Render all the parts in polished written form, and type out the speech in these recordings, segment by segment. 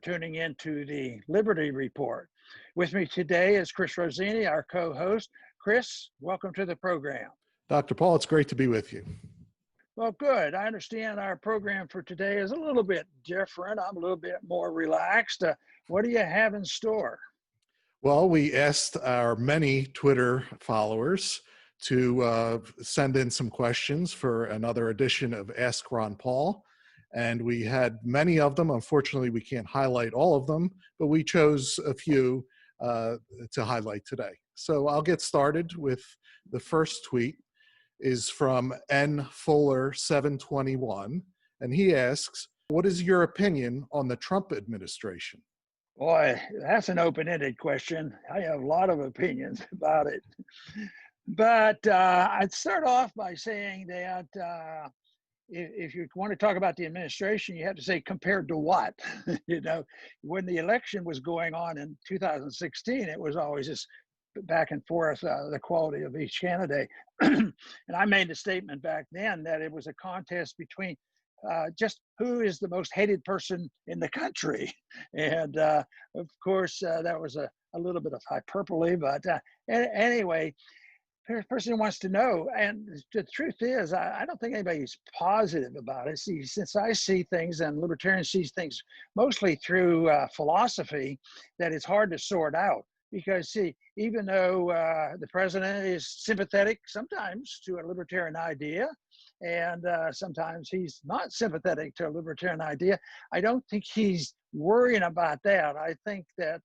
Tuning into the Liberty Report. With me today is Chris Rossini, our co-host. Chris, welcome to the program. Dr. Paul, it's great to be with you. Well, good. I understand our program for today is a little bit different. I'm a little bit more relaxed. What do you have in store? Well, we asked our many Twitter followers to send in some questions for another edition of Ask Ron Paul. And we had many of them. Unfortunately, we can't highlight all of them, but we chose a few to highlight today. So I'll get started with the first tweet is from N Fuller 721. And he asks, what is your opinion on the Trump administration? Boy, that's an open-ended question. I have a lot of opinions about it. But I'd start off by saying that if you want to talk about the administration, you have to say compared to what? When the election was going on in 2016, it was always just back and forth, the quality of each candidate. And I made a statement back then that it was a contest between just who is the most hated person in the country. And of course, that was a little bit of hyperbole, but anyway, the person wants to know. And the truth is, I don't think anybody's positive about it. See, since I see things and libertarians see things mostly through philosophy, that it's hard to sort out. Because, see, even though the president is sympathetic sometimes to a libertarian idea, and sometimes he's not sympathetic to a libertarian idea, I don't think he's worrying about that. I think that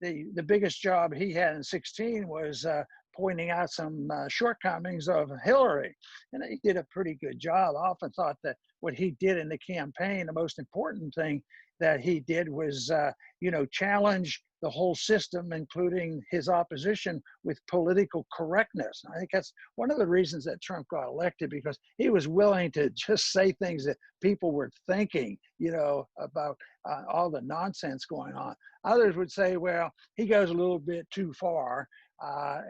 the biggest job he had in 16 was pointing out some shortcomings of Hillary. And he did a pretty good job. I often thought that what he did in the campaign, the most important thing that he did was, challenge the whole system, including his opposition, with political correctness. I think that's one of the reasons that Trump got elected, because he was willing to just say things that people were thinking, about all the nonsense going on. Others would say, well, he goes a little bit too far.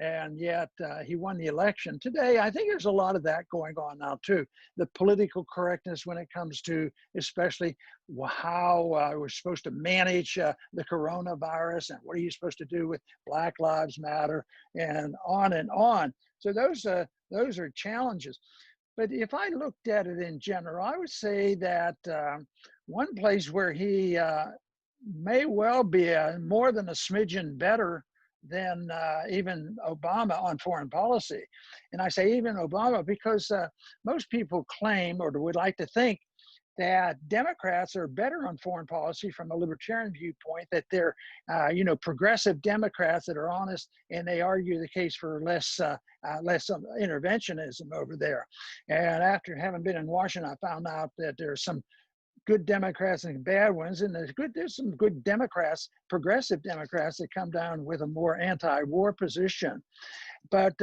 And yet he won the election. Today, I think there's a lot of that going on now, too. The political correctness when it comes to especially how we're supposed to manage the coronavirus and what are you supposed to do with Black Lives Matter and on and on. So those are challenges. But if I looked at it in general, I would say that one place where he may well be more than a smidgen better than even Obama on foreign policy. And I say even Obama because most people claim or would like to think that Democrats are better on foreign policy from a libertarian viewpoint, that they're, progressive Democrats that are honest and they argue the case for less interventionism over there. And after having been in Washington, I found out that there's some good Democrats and bad ones, and there's some good Democrats, progressive Democrats, that come down with a more anti-war position. But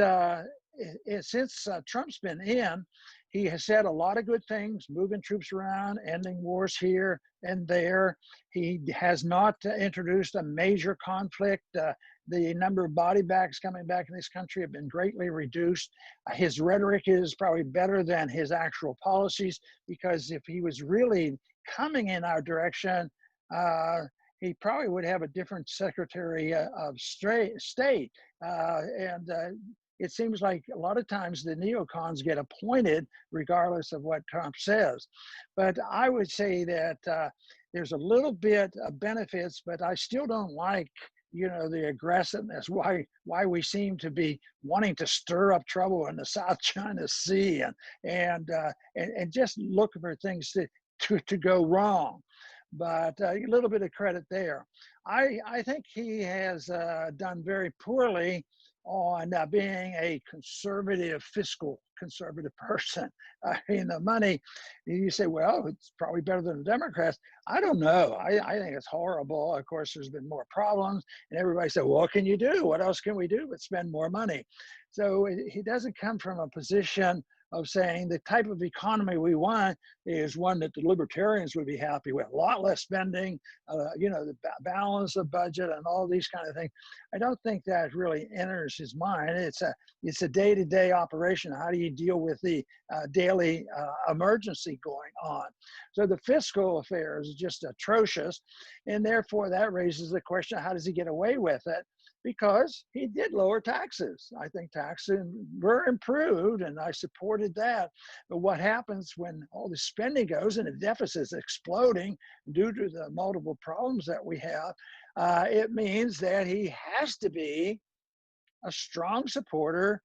since Trump's been in, he has said a lot of good things, moving troops around, ending wars here and there. He has not introduced a major conflict. The number of body bags coming back in this country have been greatly reduced. His rhetoric is probably better than his actual policies, because if he was really coming in our direction, he probably would have a different Secretary of State. It seems like a lot of times the neocons get appointed regardless of what Trump says. But I would say that there's a little bit of benefits, but I still don't like the aggressiveness, why we seem to be wanting to stir up trouble in the South China Sea and just look for things to go wrong. But a little bit of credit there. I think he has done very poorly on being a fiscal conservative person. I mean, the money, you say, well, it's probably better than the Democrats. I don't know. I think it's horrible. Of course, there's been more problems, and everybody said, well, what can you do? What else can we do but spend more money? So he doesn't come from a position of saying the type of economy we want is one that the libertarians would be happy with. A lot less spending, the balance of budget and all these kind of things. I don't think that really enters his mind. It's a day-to-day operation. How do you deal with the daily emergency going on? So the fiscal affairs is just atrocious, and therefore that raises the question: how does he get away with it? Because he did lower taxes. I think taxes were improved, and I supported that. But what happens when all the spending goes and the deficit is exploding due to the multiple problems that we have? It means that he has to be a strong supporter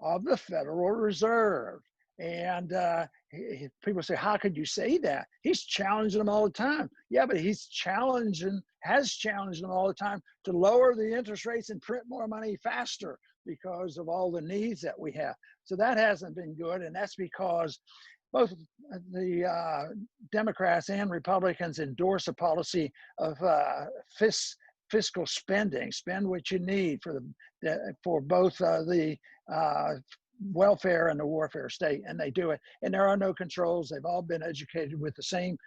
of the Federal Reserve. And people say, how could you say that? He's challenging them all the time. Yeah, but has challenged them all the time to lower the interest rates and print more money faster because of all the needs that we have. So that hasn't been good. And that's because both the Democrats and Republicans endorse a policy of fiscal spending. Spend what you need for both the welfare and the warfare state, and they do it. And there are no controls. They've all been educated with the same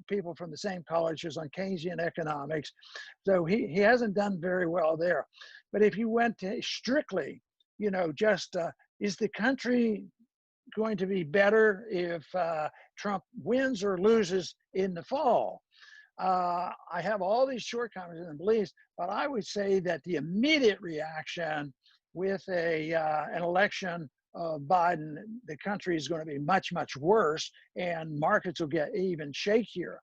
people from the same colleges on Keynesian economics. So he hasn't done very well there. But if you went to strictly, is the country going to be better if Trump wins or loses in the fall? I have all these shortcomings and beliefs, but I would say that the immediate reaction with an election of Biden, the country is going to be much, much worse, and markets will get even shakier.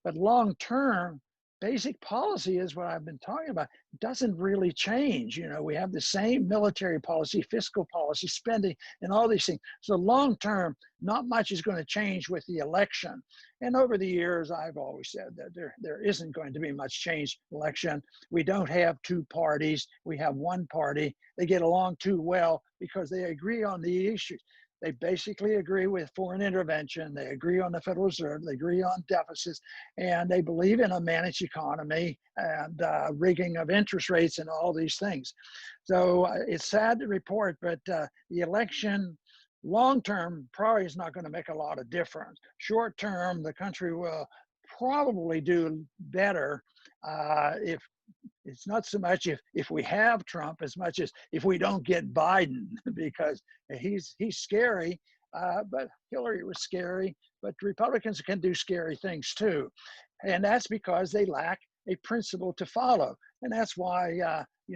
But long term, basic policy is what I've been talking about. Doesn't really change. We have the same military policy, fiscal policy, spending, and all these things. So long term, not much is going to change with the election. And over the years, I've always said that there isn't going to be much change election. We don't have two parties. We have one party. They get along too well because they agree on the issues. They basically agree with foreign intervention. They agree on the Federal Reserve. They agree on deficits, and they believe in a managed economy and rigging of interest rates and all these things. So it's sad to report, but the election long-term probably is not going to make a lot of difference. Short-term, the country will probably do better if it's not so much if we have Trump as much as if we don't get Biden, because he's scary, but Hillary was scary, but Republicans can do scary things too. And that's because they lack a principle to follow. And that's why,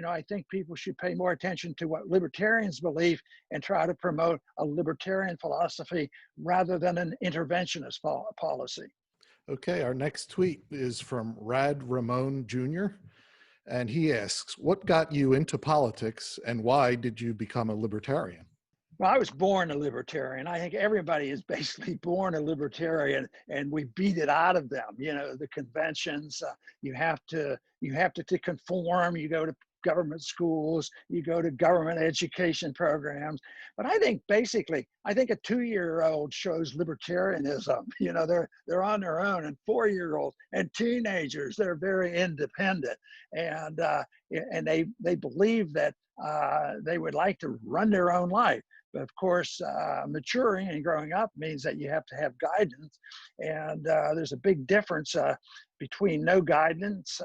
I think people should pay more attention to what libertarians believe and try to promote a libertarian philosophy rather than an interventionist policy. Okay, our next tweet is from Rad Ramon Jr. And he asks, what got you into politics and why did you become a libertarian? Well, I was born a libertarian. I think everybody is basically born a libertarian, and we beat it out of them. The conventions, you have to conform. You go to government schools, you go to government education programs. But I think basically, a 2-year-old shows libertarianism. They're on their own, and 4-year-olds and teenagers, they're very independent, and they believe that they would like to run their own life. But of course, maturing and growing up means that you have to have guidance, and there's a big difference between no guidance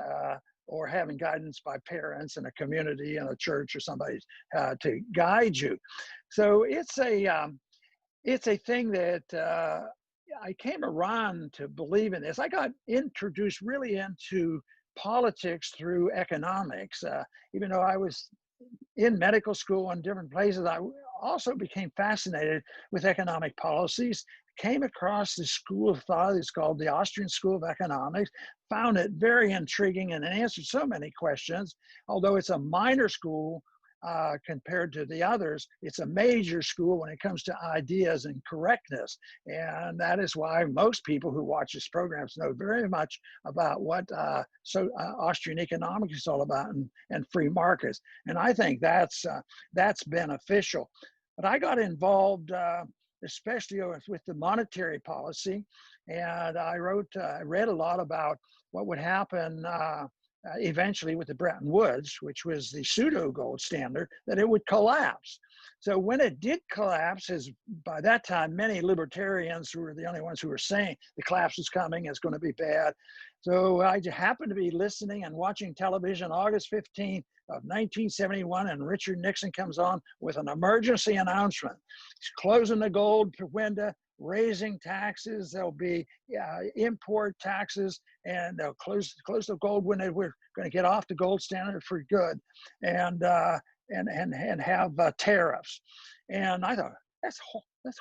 or having guidance by parents and a community and a church or somebody to guide you. So it's a thing that I came around to believe in this. I got introduced really into politics through economics. Even though I was in medical school in different places, I also became fascinated with economic policies, came across this school of thought. It's called the Austrian School of Economics, found it very intriguing and it answered so many questions. Although it's a minor school compared to the others, it's a major school when it comes to ideas and correctness. And that is why most people who watch this program know very much about what Austrian economics is all about and free markets. And I think that's beneficial. But I got involved especially with the monetary policy, and I read a lot about what would happen eventually with the Bretton Woods, which was the pseudo gold standard, that it would collapse. So when it did collapse, as by that time, many libertarians were the only ones who were saying the collapse is coming, it's going to be bad. So I happened to be listening and watching television August 15th of 1971, and Richard Nixon comes on with an emergency announcement. He's closing the gold window, raising taxes. There'll be import taxes, and they'll close the gold window. We're going to get off the gold standard for good, and have tariffs. And I thought, that's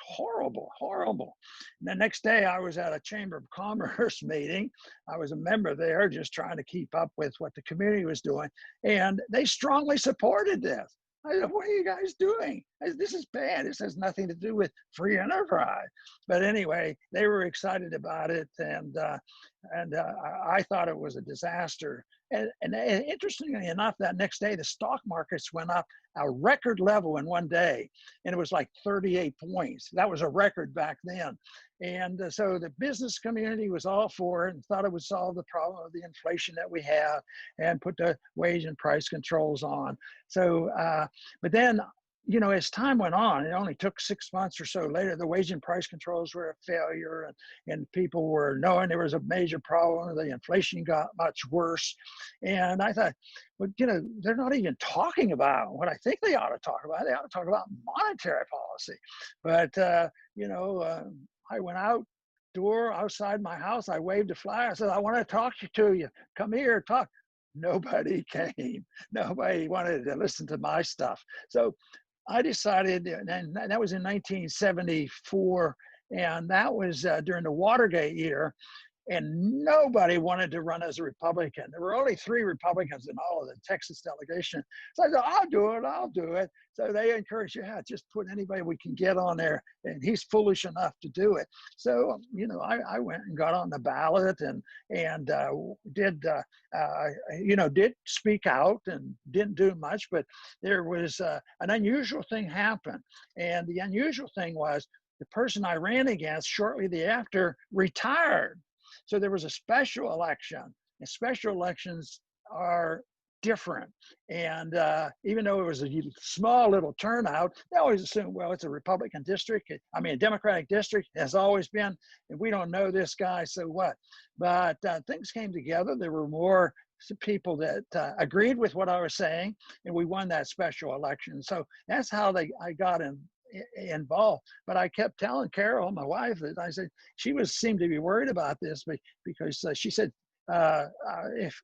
horrible, horrible. And the next day I was at a Chamber of Commerce meeting. I was a member there just trying to keep up with what the community was doing. And they strongly supported this. I said, what are you guys doing? This is bad. This has nothing to do with free enterprise. But anyway, they were excited about it. And I thought it was a disaster. And interestingly enough, that next day, the stock markets went up a record level in one day. And it was like 38 points. That was a record back then. And so the business community was all for it and thought it would solve the problem of the inflation that we have and put the wage and price controls on. So, but then, you know, as time went on, it only took 6 months or so later, the wage and price controls were a failure, and people were knowing there was a major problem. The inflation got much worse. And I thought, well, you know, they're not even talking about what I think they ought to talk about. They ought to talk about monetary policy. But, you know, I went outside my house. I waved a flag. I said, I want to talk to you. Come here, talk. Nobody came. Nobody wanted to listen to my stuff. So I decided, and that was in 1974, and that was during the Watergate year, and nobody wanted to run as a Republican. There were only 3 Republicans in all of the Texas delegation. So I said, I'll do it. So they encouraged, yeah, just put anybody we can get on there, and he's foolish enough to do it. So, you know, I went and got on the ballot and did speak out and didn't do much, but there was an unusual thing happened. And the unusual thing was the person I ran against shortly thereafter retired. So there was a special election, and special elections are different. And even though it was a small little turnout, they always assume, well, it's a Republican district. A Democratic district has always been, and we don't know this guy, so what? But things came together. There were more people that agreed with what I was saying, and we won that special election. So that's how I got involved. But I kept telling Carol, my wife, that I said she seemed to be worried about this, because she said, if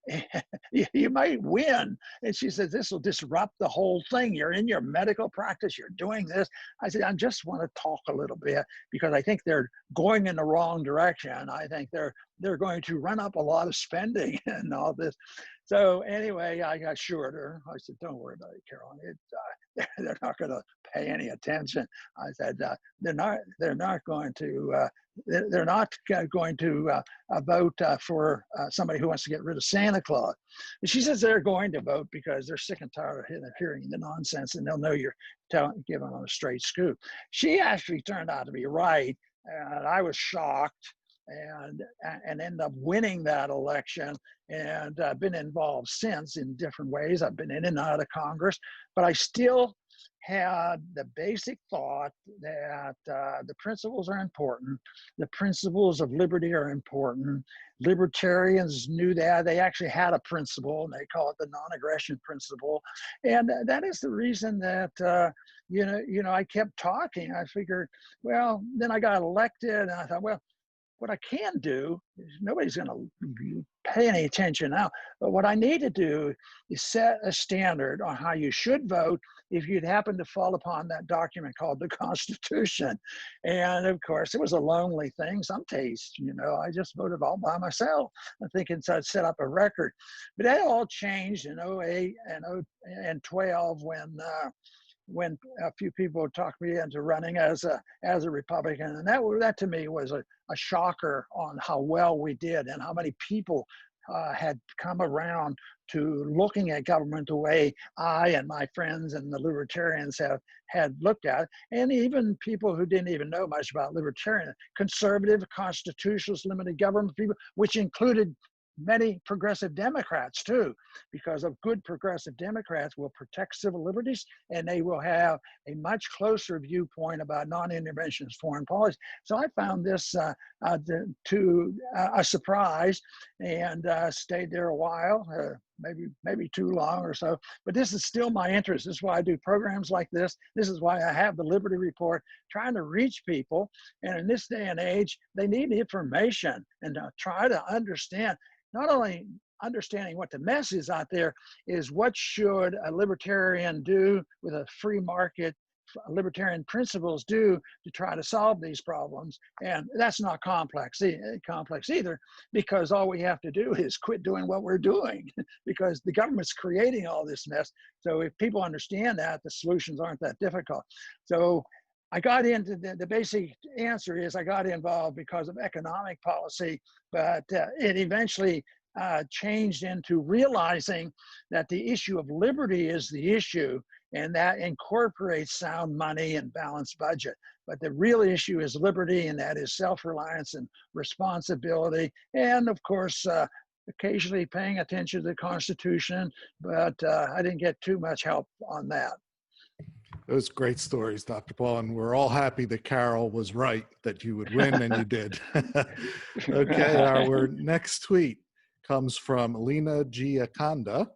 you might win, and she said, this will disrupt the whole thing. You're in your medical practice, you're doing this. I said, I just want to talk a little bit, because I think they're going in the wrong direction. I think they're going to run up a lot of spending and all this. So anyway, I assured her. I said, don't worry about it, Carol. They're not going to pay any attention. I said, they're not going to vote for somebody who wants to get rid of Santa Claus. And she says they're going to vote because they're sick and tired of hearing the nonsense, and they'll know you're giving them a straight scoop. She actually turned out to be right, and I was shocked, and ended up winning that election, and been involved since in different ways. I've been in and out of Congress, but I still had the basic thought that the principles are important. The principles of liberty are important. Libertarians knew that. They actually had a principle, and they call it the non-aggression principle. And that is the reason that, I kept talking. I figured, well, then I got elected, and I thought, well, what I can do is, nobody's going to pay any attention now, but what I need to do is set a standard on how you should vote if you'd happen to fall upon that document called the Constitution. And of course, it was a lonely thing. Some days, I just voted all by myself. I'm thinking so I'd set up a record. But that all changed in 08 and 12 when a few people talked me into running as a Republican. And that to me was a shocker on how well we did and how many people had come around to looking at government the way I and my friends and the libertarians had looked at it. And even people who didn't even know much about libertarian, conservative, constitutionalist, limited government people, which included many progressive Democrats too, because of good progressive Democrats will protect civil liberties, and they will have a much closer viewpoint about non-interventionist foreign policy. So I found this a surprise, and stayed there a while, maybe too long or so. But this is still my interest. This is why I do programs like this. This is why I have the Liberty Report, trying to reach people. And in this day and age, they need information and try to understand, not only understanding what the mess is out there, is what should a libertarian do with a free market, libertarian principles do to try to solve these problems. And that's not complex either, because all we have to do is quit doing what we're doing because the government's creating all this mess. So if people understand that, the solutions aren't that difficult. So I got into the basic answer is I got involved because of economic policy, but it eventually changed into realizing that the issue of liberty is the issue, and that incorporates sound money and balanced budget. But the real issue is liberty, and that is self-reliance and responsibility, and of course, occasionally paying attention to the Constitution, but I didn't get too much help on that. Those great stories, Dr. Paul, and we're all happy that Carol was right, that you would win, and you did. Okay, our next tweet comes from Lena Giaconda,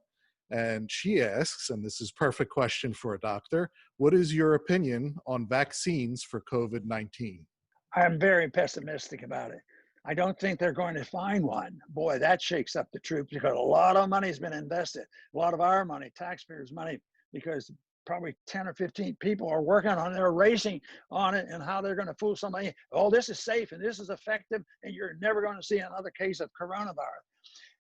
and she asks, and this is a perfect question for a doctor, what is your opinion on vaccines for COVID-19? I'm very pessimistic about it. I don't think they're going to find one. Boy, that shakes up the troops, because a lot of money has been invested, a lot of our money, taxpayers' money, because probably 10 or 15 people are working on it, they're racing on it, and how they're going to fool somebody. Oh, this is safe and this is effective, and you're never going to see another case of coronavirus.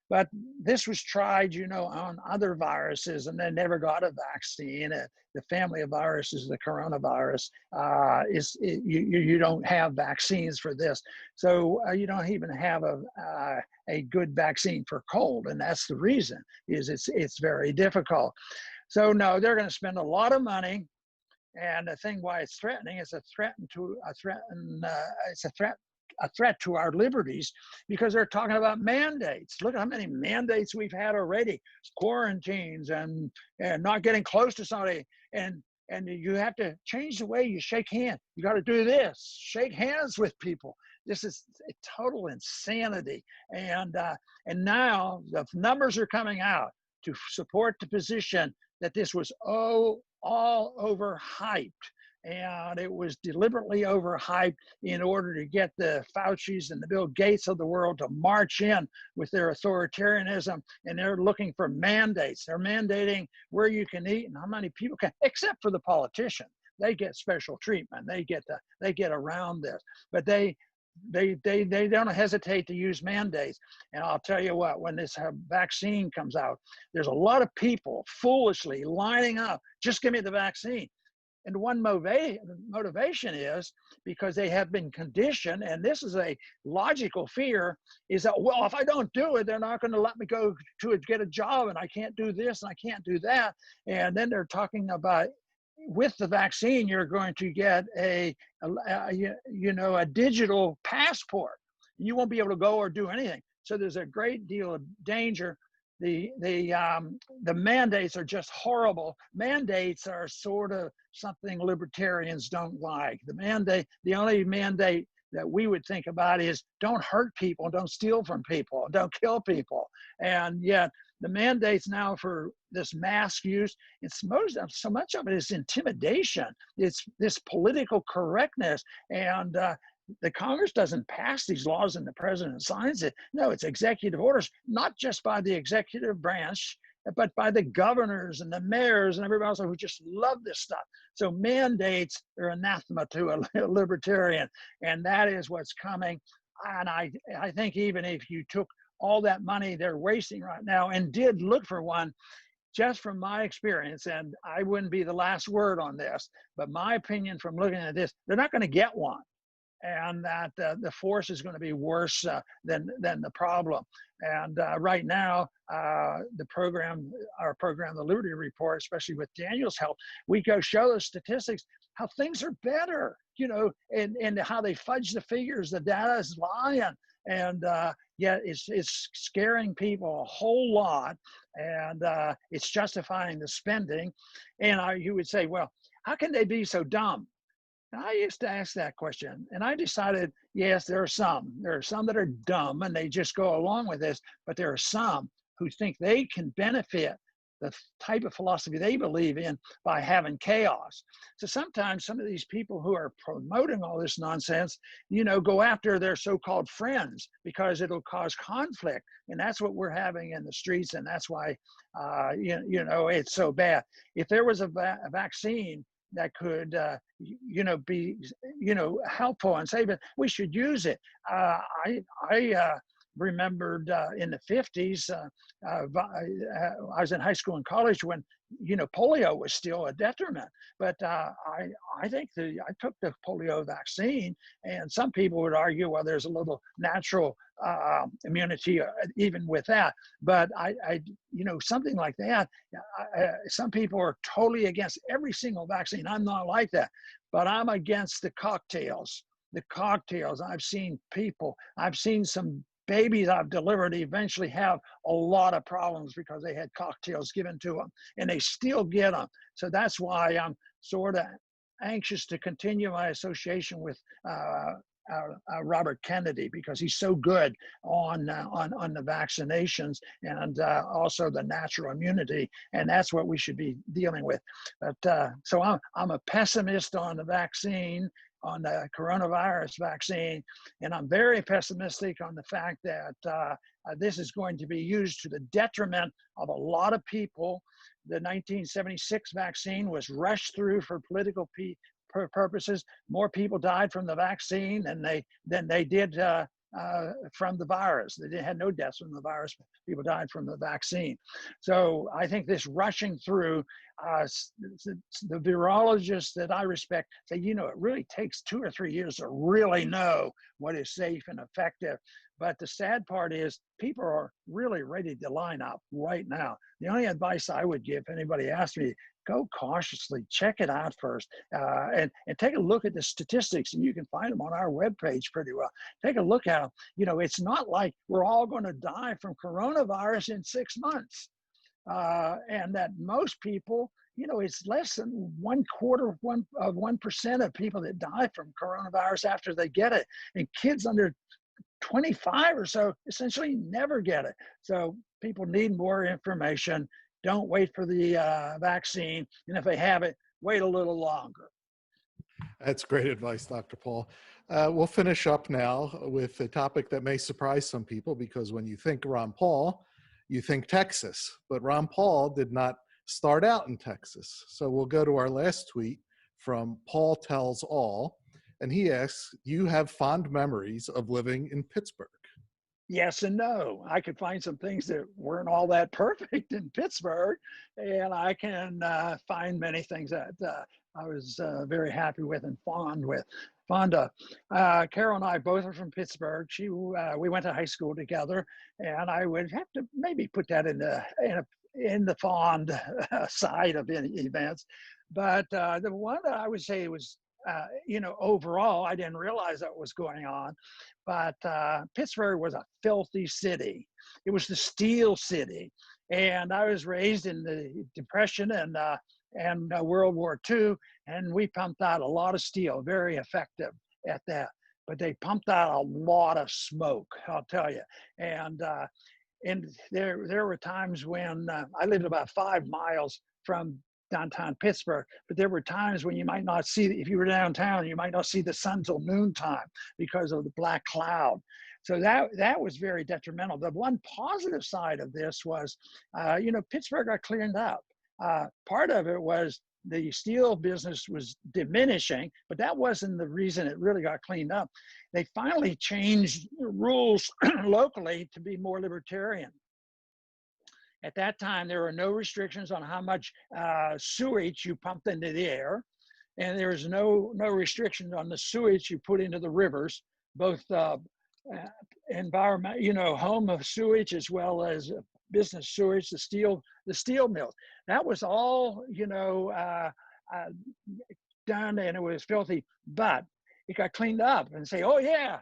But this was tried, you know, on other viruses, and they never got a vaccine. The family of viruses, the coronavirus, you don't have vaccines for this. So you don't even have a good vaccine for cold, and that's the reason, is it's very difficult. So no, they're going to spend a lot of money, and the thing why it's threatening is it's a threat to our liberties, because they're talking about mandates. Look at how many mandates we've had already, quarantines and not getting close to somebody, and you have to change the way you shake hands. You got to do this, shake hands with people. This is a total insanity, and now the numbers are coming out to support the position that this was all overhyped. And it was deliberately overhyped in order to get the Faucis and the Bill Gates of the world to march in with their authoritarianism. And they're looking for mandates. They're mandating where you can eat and how many people can, except for the politicians. They get special treatment. They get around this. But they don't hesitate to use mandates. And I'll tell you what, when this vaccine comes out, there's a lot of people foolishly lining up, just give me the vaccine. And one motivation is because they have been conditioned, and this is a logical fear, is that, well, if I don't do it, they're not going to let me go to get a job, and I can't do this, and I can't do that. And then they're talking about, with the vaccine, you're going to get a digital passport. You won't be able to go or do anything. So there's a great deal of danger. The mandates are just horrible. Mandates are sort of something libertarians don't like. The only mandate that we would think about is don't hurt people, don't steal from people, don't kill people. And yet the mandates now for this mask use, so much of it is intimidation. It's this political correctness, and the Congress doesn't pass these laws and the president signs it. No, it's executive orders, not just by the executive branch, but by the governors and the mayors and everybody else who just love this stuff. So mandates are anathema to a libertarian, and that is what's coming. And I think even if you took all that money they're wasting right now and did look for one, just from my experience, and I wouldn't be the last word on this, but my opinion from looking at this, they're not going to get one. And that the force is going to be worse than the problem. And right now, our program, the Liberty Report, especially with Daniel's help, we go show the statistics, how things are better, and how they fudge the figures, the data is lying. And yet it's scaring people a whole lot, and it's justifying the spending. And you would say, well, how can they be so dumb? And I used to ask that question, and I decided, yes, there are some. There are some that are dumb and they just go along with this, but there are some who think they can benefit the type of philosophy they believe in by having chaos. So sometimes some of these people who are promoting all this nonsense, go after their so-called friends because it'll cause conflict. And that's what we're having in the streets. And that's why, it's so bad. If there was a vaccine that could, be, helpful and saving, we should use it. I remembered in the 50s, I was in high school and college when, polio was still a detriment. But I think I took the polio vaccine, and some people would argue, well, there's a little natural immunity even with that. But something like that, some people are totally against every single vaccine. I'm not like that, but I'm against the cocktails. I've seen some babies I've delivered eventually have a lot of problems because they had cocktails given to them, and they still get them. So that's why I'm sort of anxious to continue my association with Robert Kennedy, because he's so good on the vaccinations and also the natural immunity, and that's what we should be dealing with. But so I'm a pessimist on the vaccine, on the coronavirus vaccine, and I'm very pessimistic on the fact that this is going to be used to the detriment of a lot of people. The 1976 vaccine was rushed through for political purposes. More people died from the vaccine than they did from the virus. They had no deaths from the virus. People died from the vaccine. So I think this rushing through, the virologists that I respect say, it really takes 2 or 3 years to really know what is safe and effective. But the sad part is people are really ready to line up right now. The only advice I would give, if anybody asked me, go cautiously, check it out first, and take a look at the statistics, and you can find them on our webpage pretty well. Take a look at them. It's not like we're all going to die from coronavirus in 6 months, and that most people, it's less than 1% of people that die from coronavirus after they get it, and kids under 25 or so essentially never get it. So people need more information. Don't wait for the vaccine. And if they have it, wait a little longer. That's great advice, Dr. Paul. We'll finish up now with a topic that may surprise some people, because when you think Ron Paul, you think Texas. But Ron Paul did not start out in Texas. So we'll go to our last tweet from Paul Tells All. And he asks, you have fond memories of living in Pittsburgh? Yes and no. I could find some things that weren't all that perfect in Pittsburgh, and I can find many things that I was very happy with and fond with. Fonda, Carol and I both are from Pittsburgh. We went to high school together, and I would have to maybe put that in the fond side of any events. But the one that I would say was, overall, I didn't realize that was going on, but Pittsburgh was a filthy city. It was the steel city. And I was raised in the Depression and World War II, and we pumped out a lot of steel, very effective at that. But they pumped out a lot of smoke, I'll tell you. And there were times when I lived about 5 miles from downtown Pittsburgh, but there were times when you might not see, if you were downtown, you might not see the sun till noontime because of the black cloud. So that was very detrimental. The one positive side of this was, Pittsburgh got cleaned up. Part of it was the steel business was diminishing, but that wasn't the reason it really got cleaned up. They finally changed rules locally to be more libertarian. At that time, there were no restrictions on how much sewage you pumped into the air, and there was no restrictions on the sewage you put into the rivers, both environment, home of sewage as well as business sewage, the steel mills. That was all, done, and it was filthy, but it got cleaned up and say, oh yeah,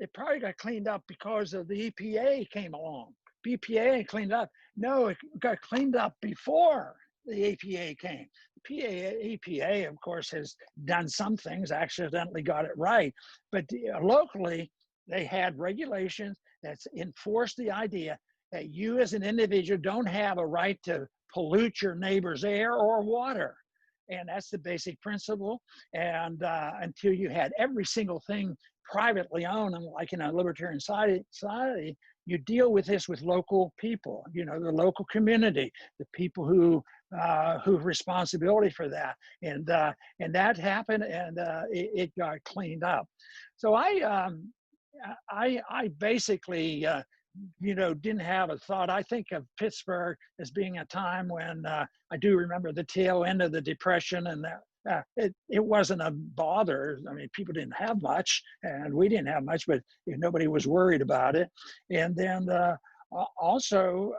It probably got cleaned up because of the EPA came along. BPA cleaned up. No, it got cleaned up before the EPA came. The EPA, of course, has done some things, accidentally got it right, but locally, they had regulations that enforced the idea that you as an individual don't have a right to pollute your neighbor's air or water. And that's the basic principle. And until you had every single thing privately owned, and like in a libertarian society, you deal with this with local people, the local community, the people who have responsibility for that, and that happened, and it got cleaned up. So I basically didn't have a thought. I think of Pittsburgh as being a time when I do remember the tail end of the Depression, and that it wasn't a bother. I mean, people didn't have much, and we didn't have much, but nobody was worried about it. And then also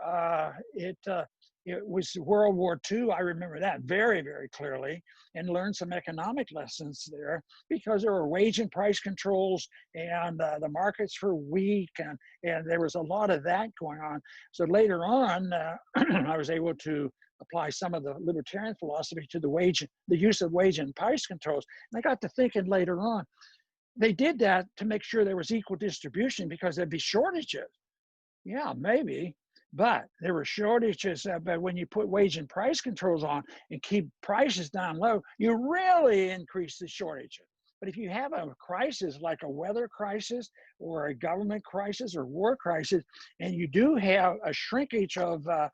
it was World War II. I remember that very, very clearly, and learned some economic lessons there because there were wage and price controls, and the markets were weak, and there was a lot of that going on. So later on, I was able to apply some of the libertarian philosophy to the use of wage and price controls. And I got to thinking later on, they did that to make sure there was equal distribution because there'd be shortages. Yeah, maybe. But there were shortages, but when you put wage and price controls on and keep prices down low, you really increase the shortages. But if you have a crisis like a weather crisis or a government crisis or war crisis, and you do have a shrinkage of the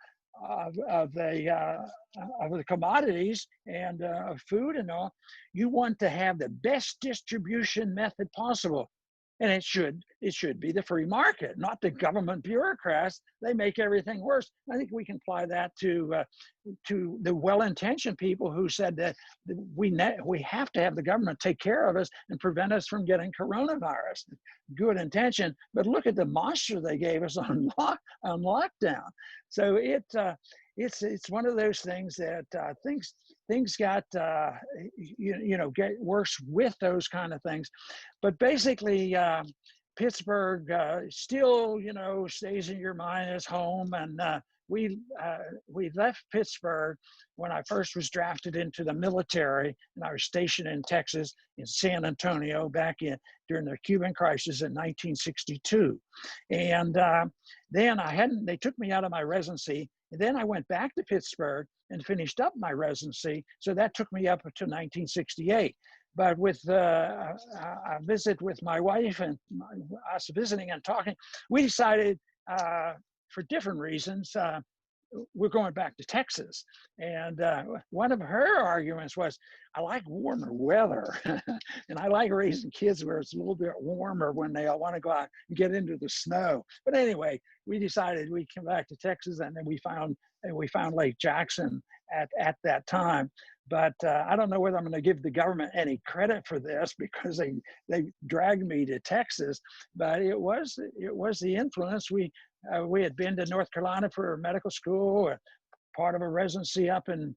commodities and of food and all, you want to have the best distribution method possible. And it should be the free market, not the government bureaucrats. They make everything worse. I think we can apply that to the well-intentioned people who said that we have to have the government take care of us and prevent us from getting coronavirus. Good intention, but look at the monster they gave us on lockdown. So it's one of those things that things got get worse with those kind of things. But basically Pittsburgh still stays in your mind as home. And we left Pittsburgh when I first was drafted into the military, and I was stationed in Texas, in San Antonio, during the Cuban crisis in 1962. And then they took me out of my residency, and then I went back to Pittsburgh and finished up my residency. So that took me up to 1968. But with a visit with my wife and us visiting and talking, we decided for different reasons, we're going back to Texas. And one of her arguments was, I like warmer weather. And I like raising kids where it's a little bit warmer when they all want to go out and get into the snow. But anyway, we decided we'd come back to Texas, and then we found Lake Jackson at that time. But I don't know whether I'm going to give the government any credit for this, because they dragged me to Texas. But it was the influence. We had been to North Carolina for medical school, part of a residency up in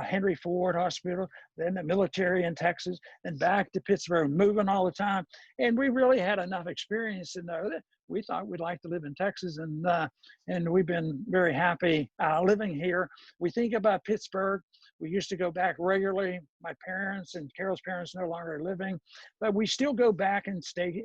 Henry Ford Hospital, then the military in Texas, and back to Pittsburgh, moving all the time. And we really had enough experience to know that we thought we'd like to live in Texas, and we've been very happy living here. We think about Pittsburgh. We used to go back regularly. My parents and Carol's parents no longer are living, but we still go back and stay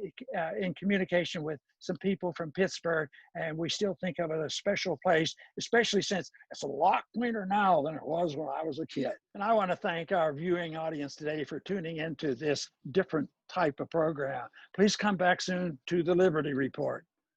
in communication with some people from Pittsburgh, and we still think of it as a special place, especially since it's a lot cleaner now than it was when I was a kid. And I want to thank our viewing audience today for tuning into this different type of program. Please come back soon to the Liberty Report.